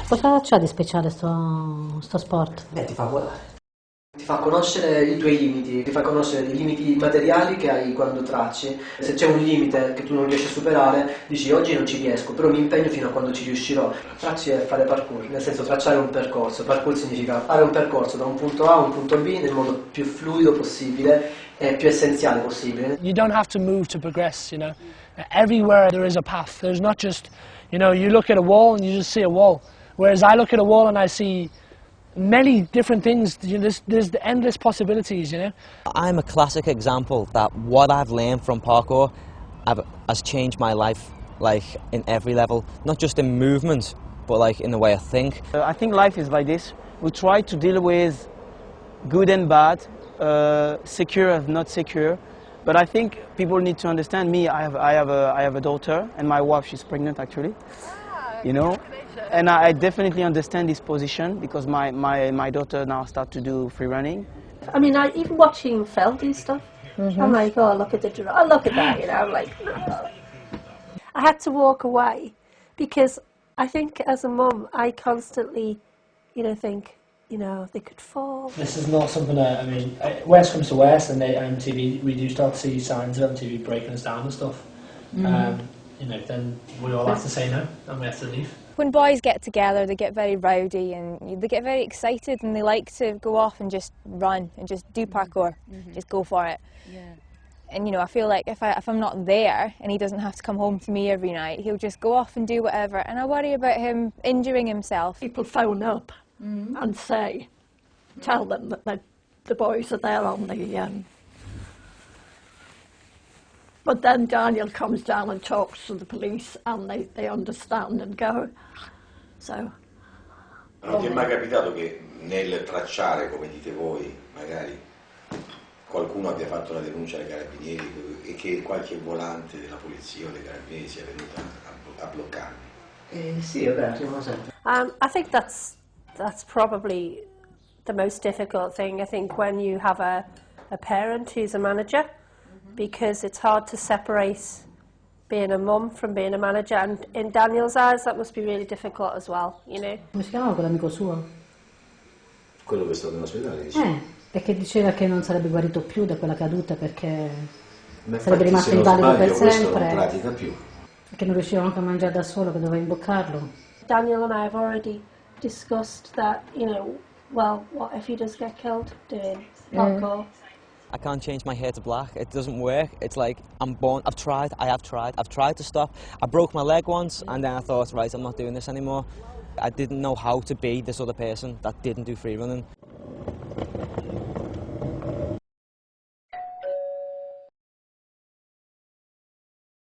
Cosa c'ha di speciale sto sport? Ti fa volare. Ti fa conoscere i tuoi limiti, ti fa conoscere i limiti materiali che hai quando tracci. Se c'è un limite che tu non riesci a superare, dici oggi non ci riesco, però mi impegno fino a quando ci riuscirò. Tracci è fare parkour, nel senso tracciare un percorso. Parkour significa fare un percorso da un punto A a un punto B nel modo più fluido possibile e più essenziale possibile. You don't have to move to progress, you know. Everywhere there is a path. There's not just, you know, you look at a wall and you just see a wall. Whereas I look at a wall and I see many different things. You know, there's endless possibilities, you know. I'm a classic example that what I've learned from parkour has changed my life, like in every level, not just in movement, but like in the way I think. I think life is like this. We try to deal with good and bad, secure and not secure. But I think people need to understand me. I have a daughter, and my wife, she's pregnant actually. You know. And I definitely understand this position because my daughter now starts to do free running. I mean, even watching Phil do stuff, I'm like, oh, look at the giraffe, oh, look at that, you know, I'm like, oh. I had to walk away because I think as a mum, I constantly, you know, think, you know, they could fall. This is not something that, I mean, worst comes to worst, and MTV, we do start to see signs of MTV breaking us down and stuff. You know, then we all have to say no, and we have to leave. When boys get together, they get very rowdy and they get very excited, and they like to go off and just run and just do parkour, just go for it. Yeah. And you know, I feel like if I'm not there and he doesn't have to come home to me every night, he'll just go off and do whatever, and I worry about him injuring himself. People phone up and say, tell them that the boys are there on the... But then Daniel comes down and talks to the police and they understand and go. So. Non ti è mai capitato che nel tracciare, come dite voi, magari qualcuno abbia fatto una denuncia ai carabinieri e che qualche volante della polizia o dei carabinieri sia venuta a bloccarvi? Sì, è vero, arrivano sempre. I think that's probably the most difficult thing. I think when you have a parent who's a manager, because it's hard to separate being a mum from being a manager, and in Daniel's eyes that must be really difficult as well, you know. Come si chiamava quell'amico suo? Quello che è stato in ospedale, dice? Perché diceva che non sarebbe guarito più da quella caduta perché ma sarebbe rimasto invalido per sempre. Non pratica più. Perché non riusciva anche a mangiare da solo, che doveva imboccarlo. Daniel and I have already discussed that, you know, well, what if he does get killed doing parkour? I can't change my hair to black. It doesn't work. It's like I'm born. I have tried to stop. I broke my leg once and then I thought, right, I'm not doing this anymore. I didn't know how to be this other person that didn't do free running.